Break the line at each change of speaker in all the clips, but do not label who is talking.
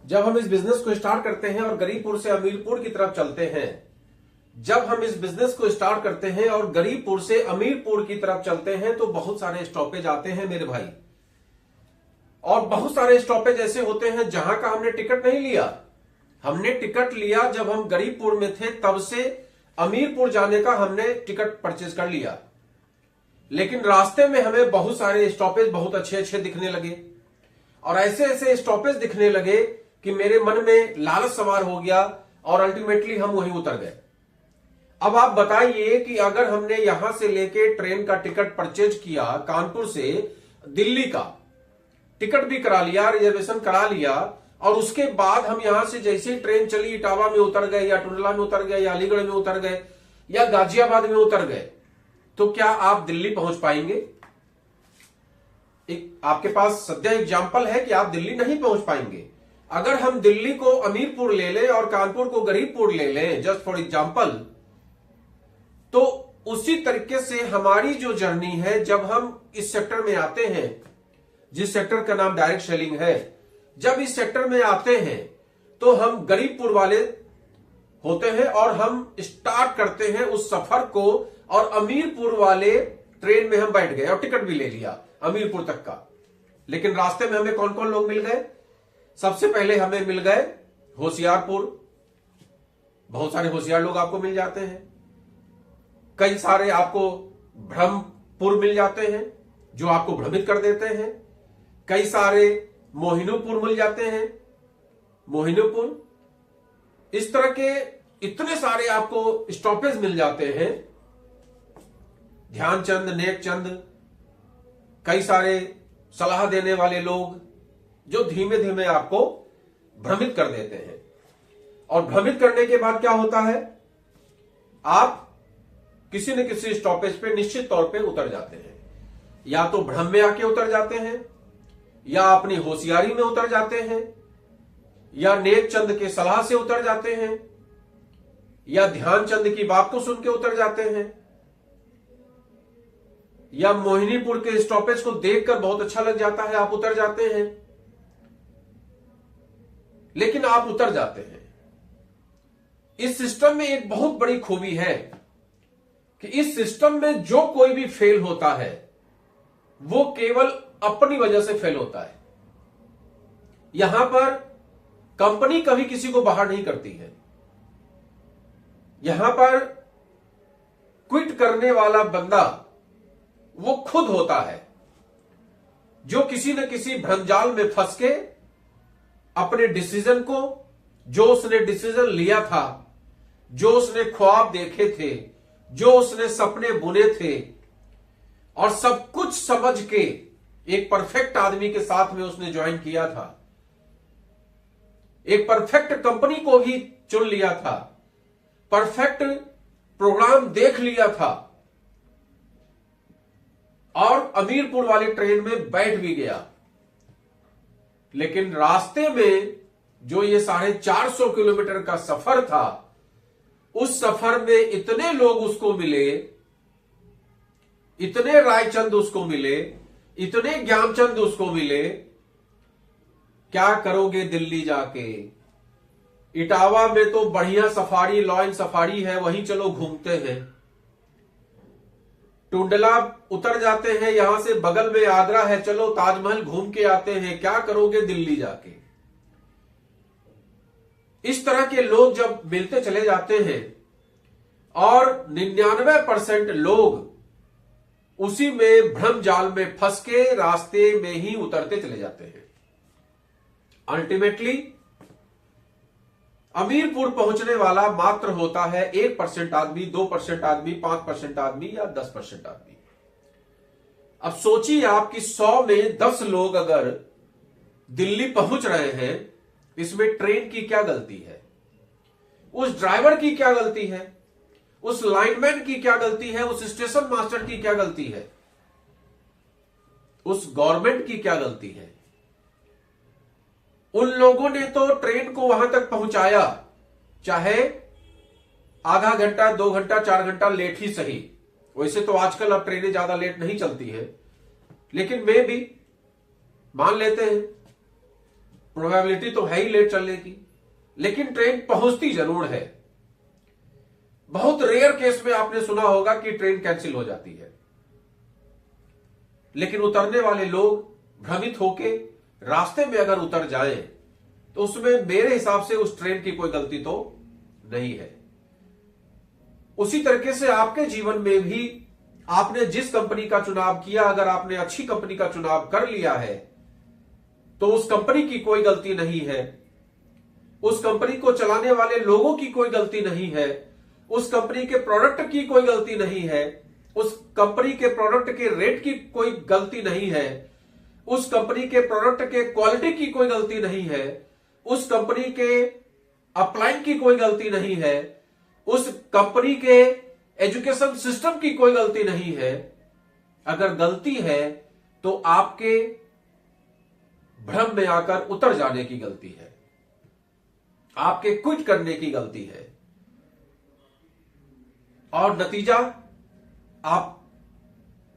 जब हम इस बिजनेस को स्टार्ट करते हैं और गरीबपुर से अमीरपुर की तरफ चलते हैं, जब हम इस बिजनेस को स्टार्ट करते हैं और गरीबपुर से अमीरपुर की तरफ चलते हैं तो बहुत सारे स्टॉपेज आते हैं मेरे भाई। और बहुत सारे स्टॉपेज ऐसे होते हैं जहां का हमने टिकट नहीं लिया। हमने टिकट लिया जब हम गरीबपुर में थे, तब से अमीरपुर जाने का हमने टिकट परचेज कर लिया। लेकिन रास्ते में हमें बहुत सारे स्टॉपेज बहुत अच्छे अच्छे दिखने लगे और ऐसे ऐसे स्टॉपेज दिखने लगे कि मेरे मन में लालच सवार हो गया और अल्टीमेटली हम वहीं उतर गए। अब आप बताइए कि अगर हमने यहां से लेके ट्रेन का टिकट परचेज किया, कानपुर से दिल्ली का टिकट भी करा लिया, रिजर्वेशन करा लिया, और उसके बाद हम यहां से जैसे ही ट्रेन चली इटावा में उतर गए या टुंडला में उतर गए या अलीगढ़ में उतर गए या गाजियाबाद में उतर गए, तो क्या आप दिल्ली पहुंच पाएंगे? एक आपके पास सद्य एग्जाम्पल है कि आप दिल्ली नहीं पहुंच पाएंगे। अगर हम दिल्ली को अमीरपुर ले लें और कानपुर को गरीबपुर ले लें, जस्ट फॉर एग्जाम्पल, तो उसी तरीके से हमारी जो जर्नी है, जब हम इस सेक्टर में आते हैं, जिस सेक्टर का नाम डायरेक्ट सेलिंग है, जब इस सेक्टर में आते हैं तो हम गरीबपुर वाले होते हैं और हम स्टार्ट करते हैं उस सफर को, और अमीरपुर वाले ट्रेन में हम बैठ गए और टिकट भी ले लिया अमीरपुर तक का। लेकिन रास्ते में हमें कौन कौन लोग मिल गए? सबसे पहले हमें मिल गए होशियारपुर। बहुत सारे होशियार लोग आपको मिल जाते हैं। कई सारे आपको ब्रह्मपुर मिल जाते हैं जो आपको भ्रमित कर देते हैं। कई सारे मोहिनीपुर मिल जाते हैं, मोहिनीपुर, इस तरह के इतने सारे आपको स्टॉपेज मिल जाते हैं। ध्यानचंद, नेकचंद, कई सारे सलाह देने वाले लोग जो धीमे धीमे आपको भ्रमित कर देते हैं। और भ्रमित करने के बाद क्या होता है? आप किसी न किसी स्टॉपेज पे निश्चित तौर पे उतर जाते हैं। या तो भ्रम में आके उतर जाते हैं, या अपनी होशियारी में उतर जाते हैं, या नेकचंद के सलाह से उतर जाते हैं, या ध्यानचंद की बात को सुन के उतर जाते हैं, या मोहिनीपुर के स्टॉपेज को देखकर बहुत अच्छा लग जाता है, आप उतर जाते हैं। लेकिन आप उतर जाते हैं। इस सिस्टम में एक बहुत बड़ी खूबी है कि इस सिस्टम में जो कोई भी फेल होता है वो केवल अपनी वजह से फेल होता है। यहां पर कंपनी कभी किसी को बाहर नहीं करती है। यहां पर क्विट करने वाला बंदा वो खुद होता है, जो किसी न किसी भ्रमजाल में फंस के अपने डिसीजन को, जो उसने डिसीजन लिया था, जो उसने ख्वाब देखे थे, जो उसने सपने बुने थे, और सब कुछ समझ के एक परफेक्ट आदमी के साथ में उसने ज्वाइन किया था, एक परफेक्ट कंपनी को भी चुन लिया था, परफेक्ट प्रोग्राम देख लिया था, और अमीरपुर वाली ट्रेन में बैठ भी गया। लेकिन रास्ते में जो ये 450 किलोमीटर का सफर था, उस सफर में इतने लोग उसको मिले, इतने रायचंद उसको मिले, इतने ज्ञानचंद उसको मिले। क्या करोगे दिल्ली जाके? इटावा में तो बढ़िया सफारी, लॉयन सफारी है, वहीं चलो घूमते हैं। टुंडला उतर जाते हैं, यहां से बगल में आगरा है, चलो ताजमहल घूम के आते हैं। क्या करोगे दिल्ली जाके? इस तरह के लोग जब मिलते चले जाते हैं और 99% लोग उसी में भ्रम जाल में फंस के रास्ते में ही उतरते चले जाते हैं। अल्टीमेटली अमीरपुर पहुंचने वाला मात्र होता है 1% आदमी, 2% आदमी, 5% आदमी या 10% आदमी। अब सोचिए आप कि 100 में 10 लोग अगर दिल्ली पहुंच रहे हैं, इसमें ट्रेन की क्या गलती है? उस ड्राइवर की क्या गलती है? उस लाइनमैन की क्या गलती है? उस स्टेशन मास्टर की क्या गलती है? उस गवर्नमेंट की क्या गलती है? उन लोगों ने तो ट्रेन को वहां तक पहुंचाया, चाहे आधा घंटा, 2 घंटा, 4 घंटा लेट ही सही। वैसे तो आजकल अब ट्रेनें ज्यादा लेट नहीं चलती है, लेकिन मैं भी मान लेते हैं प्रोबेबिलिटी तो है ही लेट चलने की, लेकिन ट्रेन पहुंचती जरूर है। बहुत रेयर केस में आपने सुना होगा कि ट्रेन कैंसिल हो जाती है, लेकिन उतरने वाले लोग भ्रमित होके रास्ते में अगर उतर जाएं तो उसमें मेरे हिसाब से उस ट्रेन की कोई गलती तो नहीं है। उसी तरीके से आपके जीवन में भी आपने जिस कंपनी का चुनाव किया, अगर आपने अच्छी कंपनी का चुनाव कर लिया है तो उस कंपनी की कोई गलती नहीं है, उस कंपनी को चलाने वाले लोगों की कोई गलती नहीं है, उस कंपनी के प्रोडक्ट की कोई गलती नहीं है, उस कंपनी के प्रोडक्ट के रेट की कोई गलती नहीं है, उस कंपनी के प्रोडक्ट के क्वालिटी की कोई गलती नहीं है, उस कंपनी के अपलाइन की कोई गलती नहीं है, उस कंपनी के एजुकेशन सिस्टम की कोई गलती नहीं है। अगर गलती है तो आपके भ्रम में आकर उतर जाने की गलती है, आपके क्विट करने की गलती है, और नतीजा आप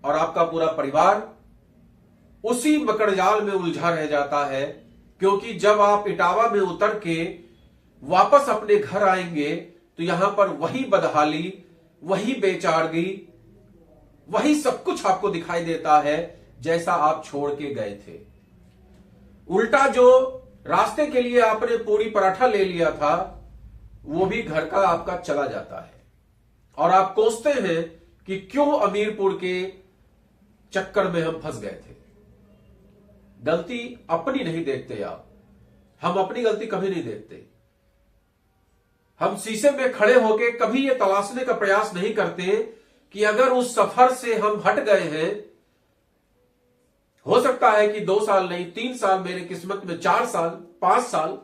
और आपका पूरा परिवार उसी मकड़जाल में उलझा रह जाता है। क्योंकि जब आप इटावा में उतर के वापस अपने घर आएंगे तो यहां पर वही बदहाली, वही बेचारगी, वही सब कुछ आपको दिखाई देता है जैसा आप छोड़ के गए थे। उल्टा जो रास्ते के लिए आपने पूरी पराठा ले लिया था वो भी घर का आपका चला जाता है, और आप कोसते हैं कि क्यों अमीरपुर के चक्कर में हम फंस गए थे। गलती अपनी नहीं देखते आप, हम अपनी गलती कभी नहीं देखते। हम शीशे में खड़े होकर कभी ये तलाशने का प्रयास नहीं करते कि अगर उस सफर से हम हट गए हैं, हो सकता है कि 2 साल नहीं 3 साल, मेरे किस्मत में 4 साल 5 साल,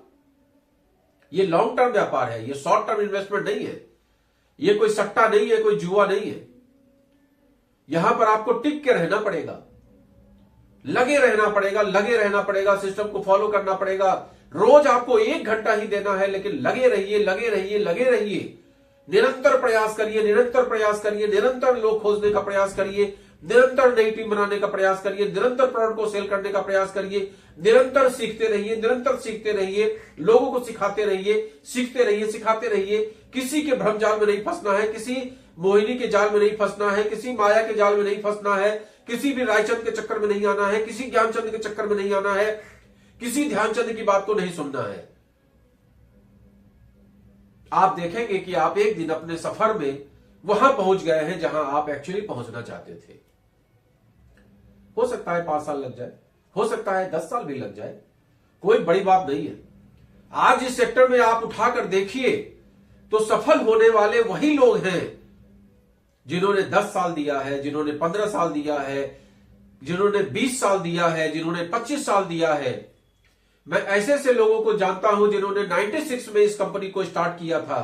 ये लॉन्ग टर्म व्यापार है, ये शॉर्ट टर्म इन्वेस्टमेंट नहीं है, ये कोई सट्टा नहीं है, कोई जुआ नहीं है। यहां पर आपको टिक के रहना पड़ेगा, लगे रहना पड़ेगा, लगे रहना पड़ेगा, सिस्टम को फॉलो करना पड़ेगा। रोज आपको 1 घंटा ही देना है, लेकिन लगे रहिए, लगे रहिए, लगे रहिए, निरंतर प्रयास करिए, निरंतर प्रयास करिए, निरंतर लोग खोजने का प्रयास करिए, निरंतर नई टीम बनाने का प्रयास करिए, निरंतर प्रोडक्ट को सेल करने का प्रयास करिए, निरंतर सीखते रहिए, निरंतर सीखते रहिए, लोगों को सिखाते रहिए, सीखते रहिए, सिखाते रहिए। किसी के भ्रमजाल में नहीं फंसना है, किसी मोहिनी के जाल में नहीं फंसना है, किसी माया के जाल में नहीं फंसना है, किसी भी रायचंद के चक्कर में नहीं आना है, किसी ज्ञानचंद के चक्कर में नहीं आना है, किसी ध्यानचंद की बात को नहीं सुनना है। आप देखेंगे कि आप एक दिन अपने सफर में वहां पहुंच गए हैं जहां आप एक्चुअली पहुंचना चाहते थे। हो सकता है 5 साल लग जाए, हो सकता है 10 साल भी लग जाए, कोई बड़ी बात नहीं है। आज इस सेक्टर में आप उठाकर देखिए तो सफल होने वाले वही लोग हैं जिन्होंने 10 साल दिया है, जिन्होंने 15 साल दिया है, जिन्होंने 20 साल दिया है, जिन्होंने 25 साल दिया है। मैं ऐसे से लोगों को जानता हूं जिन्होंने 96 में इस कंपनी को स्टार्ट किया था,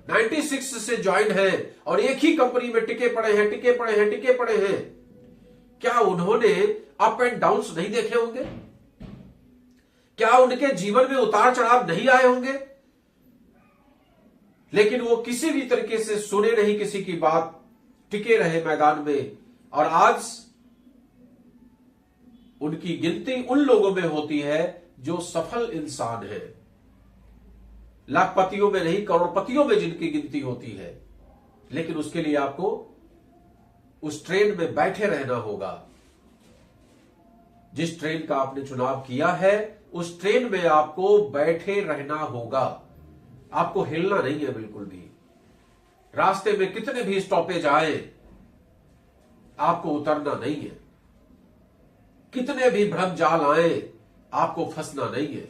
96 से ज्वाइन है और एक ही कंपनी में टिके पड़े हैं, टिके पड़े हैं, टिके पड़े हैं। क्या उन्होंने अप एंड डाउन्स नहीं देखे होंगे? क्या उनके जीवन में उतार चढ़ाव नहीं आए होंगे? लेकिन वो किसी भी तरीके से सुने नहीं किसी की बात, टिके रहे मैदान में। और आज उनकी गिनती उन लोगों में होती है जो सफल इंसान है, लाखपतियों में नहीं, करोड़पतियों में जिनकी गिनती होती है। लेकिन उसके लिए आपको उस ट्रेन में बैठे रहना होगा। जिस ट्रेन का आपने चुनाव किया है उस ट्रेन में आपको बैठे रहना होगा, आपको हिलना नहीं है बिल्कुल भी। रास्ते में कितने भी स्टॉपेज आए आपको उतरना नहीं है, कितने भी भ्रम जाल आए आपको फंसना नहीं है,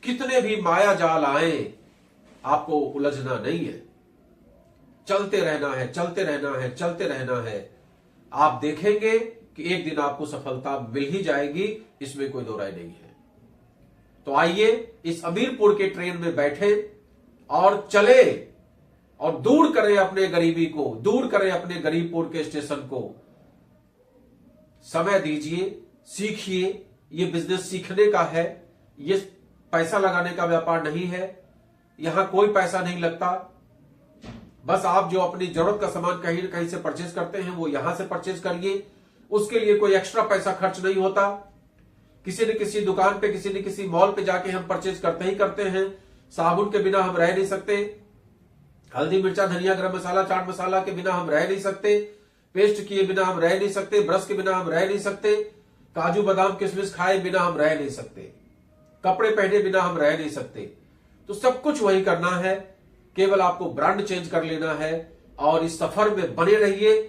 कितने भी माया जाल आए आपको उलझना नहीं है। चलते रहना है, चलते रहना है, चलते रहना है। आप देखेंगे कि एक दिन आपको सफलता मिल ही जाएगी, इसमें कोई दो राय नहीं है। तो आइए इस अमीरपुर के ट्रेन में बैठे और चले और दूर करें अपने गरीबी को, दूर करें अपने गरीबपुर के स्टेशन को। समय दीजिए, सीखिए। ये बिजनेस सीखने का है, ये पैसा लगाने का व्यापार नहीं है। यहां कोई पैसा नहीं लगता। बस आप जो अपनी जरूरत का सामान कहीं ना कहीं से परचेज करते हैं वो यहां से परचेज करिए, उसके लिए कोई एक्स्ट्रा पैसा खर्च नहीं होता। किसी न किसी दुकान पे, किसी न किसी मॉल पे जाके हम परचेज करते ही करते हैं। साबुन के बिना हम रह नहीं सकते, हल्दी मिर्चा धनिया गरम मसाला चाट मसाला के बिना हम रह नहीं सकते, पेस्ट किए बिना हम रह नहीं सकते, ब्रश के बिना हम रह नहीं सकते, काजू बादाम किशमिश खाए बिना हम रह नहीं सकते, कपड़े पहने बिना हम रह नहीं सकते। तो सब कुछ वही करना है, केवल आपको ब्रांड चेंज कर लेना है और इस सफर में बने रहिए।